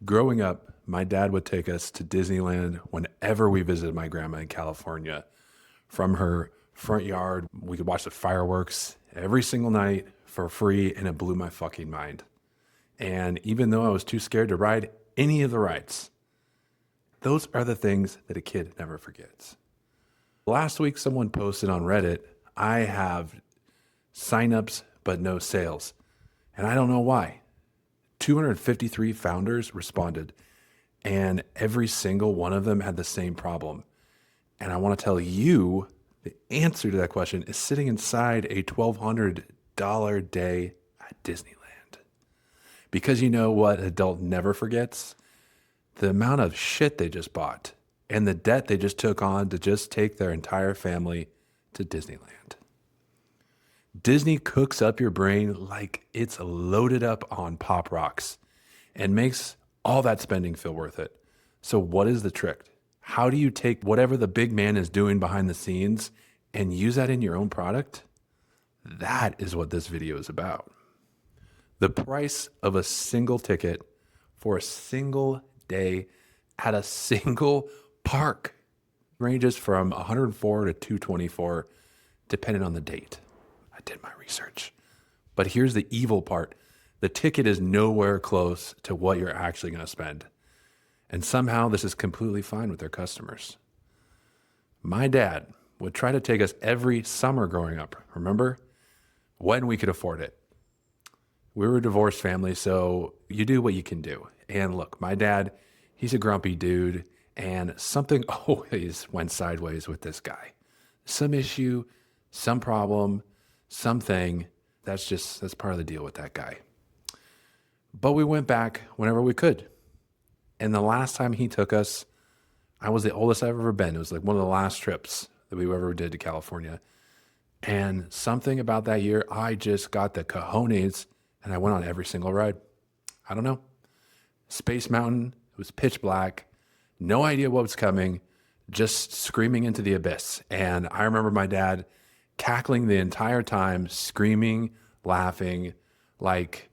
Growing up, my dad would take us to Disneyland whenever we visited my grandma in California. From her front yard, we could watch the fireworks every single night for free, and it blew my fucking mind. And even though I was too scared to ride any of the rides, those are the things that a kid never forgets. Last week, someone posted on Reddit, I have signups but no sales. And I don't know why. 253 founders responded, and every single one of them had the same problem. And I want to tell you the answer to that question is sitting inside a $1,200 day at Disneyland. Because you know what adult never forgets? The amount of shit they just bought and the debt they just took on to just take their entire family to Disneyland. Disney cooks up your brain like it's loaded up on Pop Rocks and makes all that spending feel worth it. So what is the trick? How do you take whatever the big man is doing behind the scenes and use that in your own product? That is what this video is about. The price of a single ticket for a single day at a single park ranges from $104 to $224, depending on the date. I did my research. But here's the evil part. The ticket is nowhere close to what you're actually going to spend. And somehow this is completely fine with their customers. My dad would try to take us every summer growing up, remember? When we could afford it. We were a divorced family, so you do what you can do. And look, my dad, he's a grumpy dude, and something always went sideways with this guy. Some issue, some problem, something. That's part of the deal with that guy. But we went back whenever we could. And the last time he took us, I was the oldest I've ever been. It was like one of the last trips that we ever did to California. And something about that year, I just got the cojones and I went on every single ride. I don't know. Space Mountain, it was pitch black, no idea what was coming, just screaming into the abyss. And I remember my dad cackling the entire time, screaming, laughing, like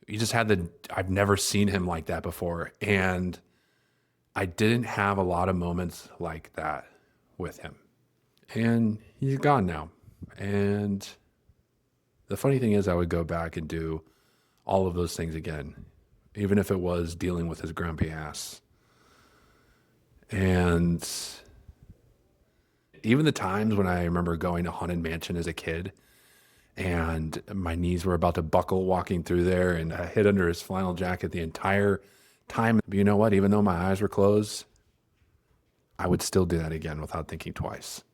you just had I've never seen him like that before. And I didn't have a lot of moments like that with him. And he's gone now. And the funny thing is I would go back and do all of those things again, even if it was dealing with his grumpy ass. And even the times when I remember going to Haunted Mansion as a kid and my knees were about to buckle walking through there and I hid under his flannel jacket the entire time. But you know what? Even though my eyes were closed, I would still do that again without thinking twice.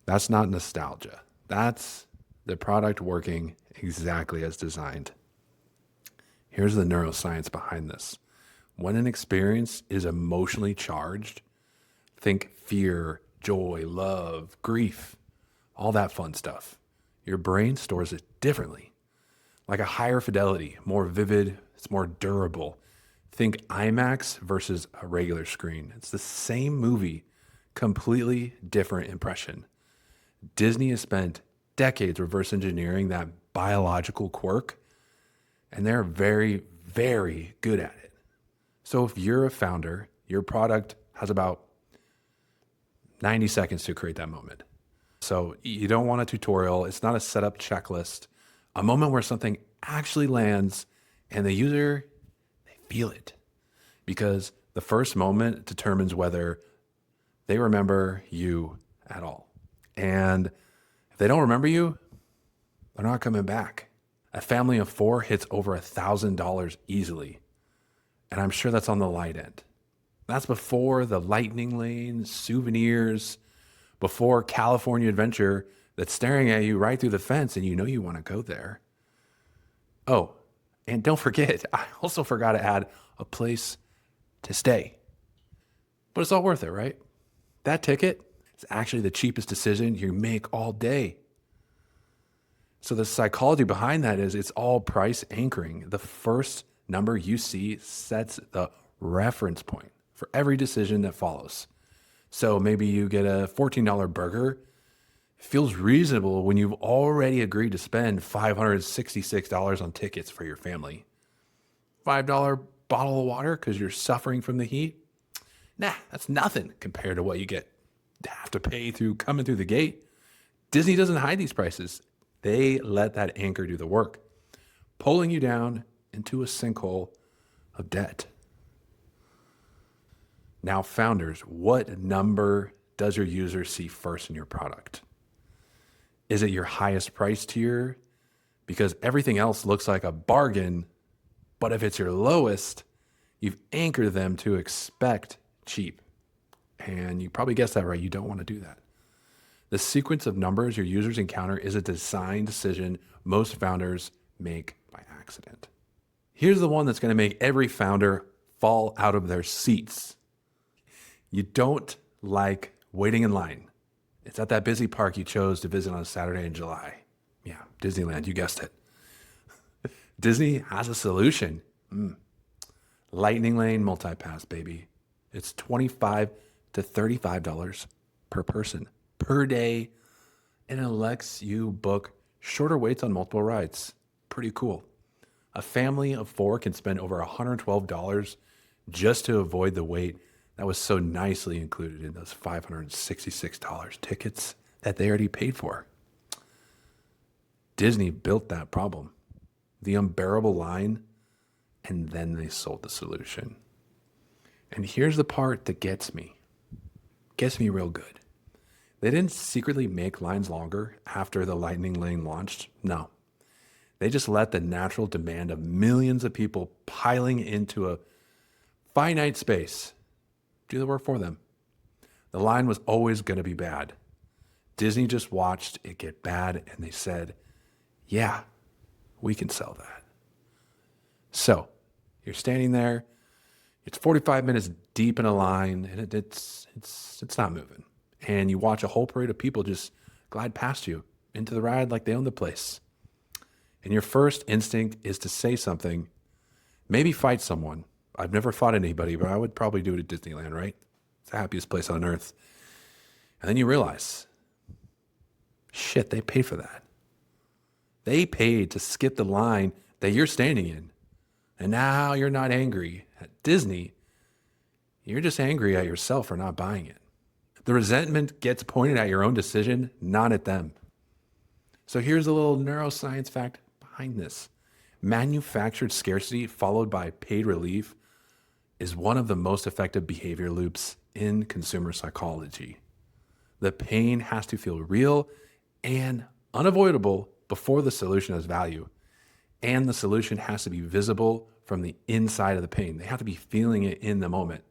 That's not nostalgia. That's the product working exactly as designed. Here's the neuroscience behind this. When an experience is emotionally charged, think fear, joy, love, grief, all that fun stuff. Your brain stores it differently, like a higher fidelity, more vivid, it's more durable. Think IMAX versus a regular screen. It's the same movie, completely different impression. Disney has spent decades reverse engineering that biological quirk, and they're very, very good at it. So if you're a founder, your product has about 90 seconds to create that moment. So you don't want a tutorial. It's not a setup checklist. A moment where something actually lands and the user, they feel it. Because the first moment determines whether they remember you at all. And if they don't remember you, they're not coming back. A family of 4 hits over $1,000 easily. And I'm sure that's on the light end. That's before the lightning lane, souvenirs, before California Adventure that's staring at you right through the fence and you know you want to go there. Oh, and don't forget, I also forgot to add a place to stay. But it's all worth it, right? That ticket is actually the cheapest decision you make all day. So the psychology behind that is it's all price anchoring. The first number you see sets the reference point for every decision that follows. So maybe you get a $14 burger. It feels reasonable when you've already agreed to spend $566 on tickets for your family. $5 bottle of water because you're suffering from the heat? Nah, that's nothing compared to what you have to pay through coming through the gate. Disney doesn't hide these prices. They let that anchor do the work, pulling you down into a sinkhole of debt. Now, founders, what number does your user see first in your product? Is it your highest price tier? Because everything else looks like a bargain, but if it's your lowest, you've anchored them to expect cheap. And you probably guessed that right. You don't want to do that. The sequence of numbers your users encounter is a design decision most founders make by accident. Here's the one that's going to make every founder fall out of their seats. You don't like waiting in line. It's at that busy park you chose to visit on a Saturday in July. Yeah, Disneyland, you guessed it. Disney has a solution. Lightning Lane Multipass, baby. It's $25 to $35 per person per day, and it lets you book shorter waits on multiple rides. Pretty cool. A family of 4 can spend over $112 just to avoid the wait that was so nicely included in those $566 tickets that they already paid for. Disney built that problem, the unbearable line, and then they sold the solution. And here's the part that gets me real good. They didn't secretly make lines longer after the Lightning Lane launched. No. They just let the natural demand of millions of people piling into a finite space do the work for them. The line was always going to be bad. Disney just watched it get bad, and they said, yeah, we can sell that. So you're standing there, it's 45 minutes deep in a line, and it's not moving. And you watch a whole parade of people just glide past you into the ride like they own the place. And your first instinct is to say something, maybe fight someone. I've never fought anybody, but I would probably do it at Disneyland, right? It's the happiest place on earth. And then you realize, shit, they paid for that. They paid to skip the line that you're standing in. And now you're not angry at Disney. You're just angry at yourself for not buying it. The resentment gets pointed at your own decision, not at them. So here's a little neuroscience fact behind this. Manufactured scarcity followed by paid relief is one of the most effective behavior loops in consumer psychology. The pain has to feel real and unavoidable before the solution has value. And the solution has to be visible from the inside of the pain. They have to be feeling it in the moment.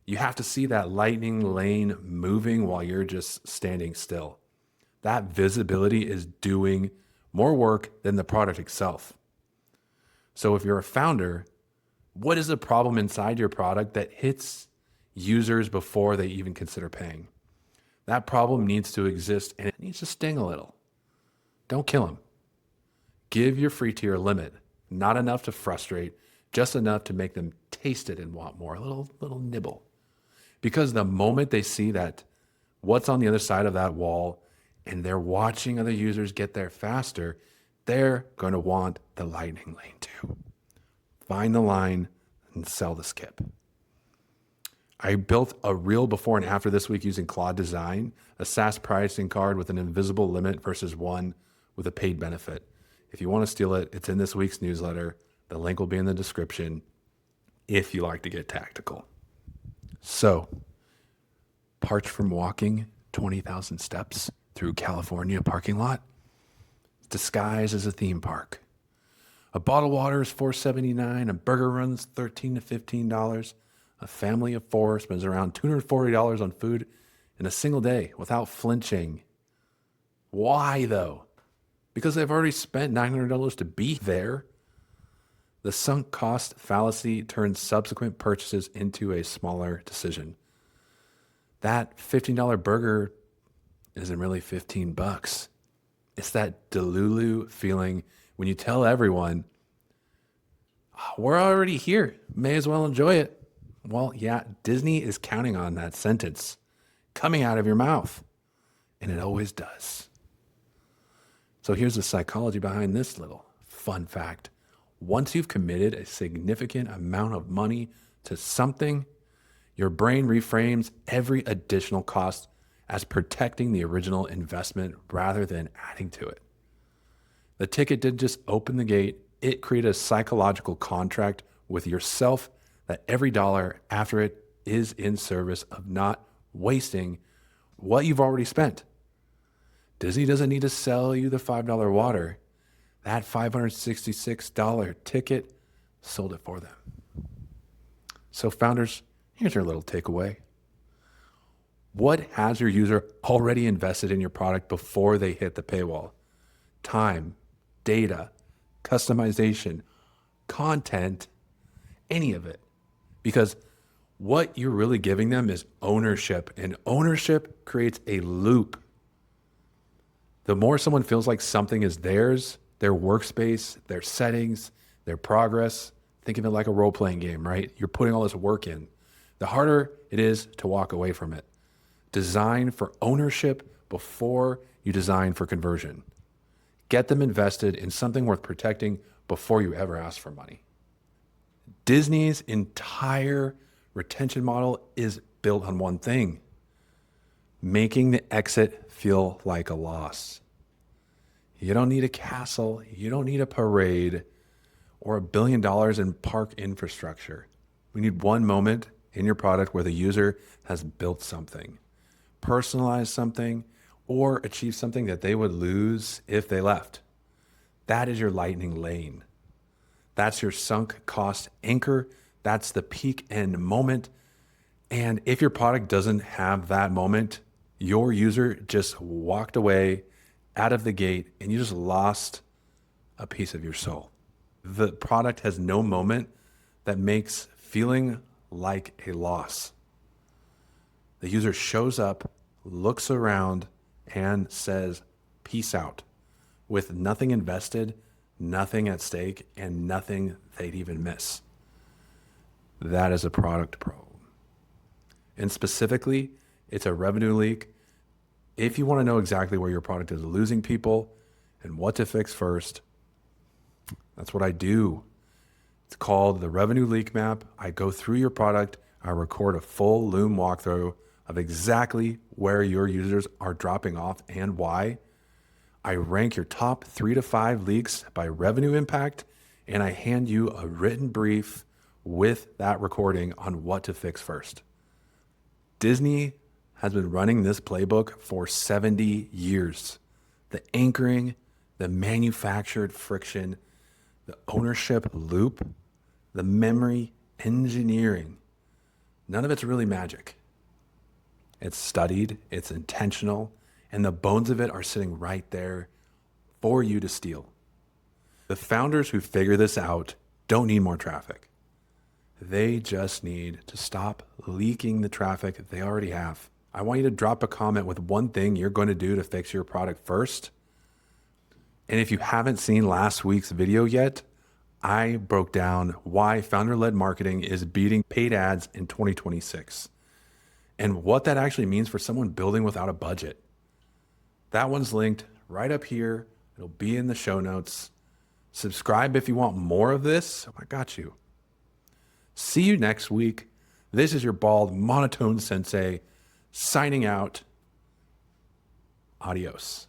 You have to see that lightning lane moving while you're just standing still. That visibility is doing more work than the product itself. So if you're a founder, what is the problem inside your product that hits users before they even consider paying? That problem needs to exist, and it needs to sting a little. Don't kill them. Give your free tier a limit. Not enough to frustrate, just enough to make them taste it and want more, a little nibble. Because the moment they see that what's on the other side of that wall and they're watching other users get there faster, they're going to want the lightning lane too. Find the line and sell the skip. I built a real before and after this week using Claude Design, a SaaS pricing card with an invisible limit versus one with a paid benefit. If you want to steal it, it's in this week's newsletter. The link will be in the description if you like to get tactical. So, parched from walking 20,000 steps through California parking lot, disguised as a theme park. A bottle of water is $4.79. A burger runs $13 to $15. A family of 4 spends around $240 on food in a single day without flinching. Why though? Because they've already spent $900 to be there. The sunk cost fallacy turns subsequent purchases into a smaller decision. That $15 burger isn't really $15. It's that delulu feeling when you tell everyone, "Oh, we're already here, may as well enjoy it." Well, yeah, Disney is counting on that sentence coming out of your mouth, and it always does. So here's the psychology behind this little fun fact. Once you've committed a significant amount of money to something, your brain reframes every additional cost as protecting the original investment rather than adding to it. The ticket didn't just open the gate, it created a psychological contract with yourself that every dollar after it is in service of not wasting what you've already spent. Disney doesn't need to sell you the $5 water. That $566 ticket sold it for them. So founders, here's your little takeaway. What has your user already invested in your product before they hit the paywall? Time, data, customization, content, any of it. Because what you're really giving them is ownership, and ownership creates a loop. The more someone feels like something is theirs, their workspace, their settings, their progress, think of it like a role-playing game, right? You're putting all this work in. The harder it is to walk away from it. Design for ownership before you design for conversion. Get them invested in something worth protecting before you ever ask for money. Disney's entire retention model is built on one thing: making the exit feel like a loss. You don't need a castle, you don't need a parade, or $1 billion in park infrastructure. We need one moment in your product where the user has built something, personalized something, or achieved something that they would lose if they left. That is your lightning lane. That's your sunk cost anchor. That's the peak end moment. And if your product doesn't have that moment, your user just walked away out of the gate and you just lost a piece of your soul. The product has no moment that makes feeling like a loss. The user shows up, looks around, and says, peace out, with nothing invested, nothing at stake, and nothing they'd even miss. That is a product problem. And specifically, it's a revenue leak. If you want to know exactly where your product is losing people and what to fix first, that's what I do. It's called the revenue leak map. I go through your product. I record a full Loom walkthrough of exactly where your users are dropping off and why. I rank your top 3 to 5 leaks by revenue impact, and I hand you a written brief with that recording on what to fix first. Disney has been running this playbook for 70 years. The anchoring, the manufactured friction, the ownership loop, the memory engineering, none of it's really magic. It's studied, it's intentional, and the bones of it are sitting right there for you to steal. The founders who figure this out don't need more traffic. They just need to stop leaking the traffic they already have. I want you to drop a comment with one thing you're going to do to fix your product first. And if you haven't seen last week's video yet, I broke down why founder-led marketing is beating paid ads in 2026 and what that actually means for someone building without a budget. That one's linked right up here. It'll be in the show notes. Subscribe if you want more of this. I got you. See you next week. This is your bald, monotone sensei signing out. Adios.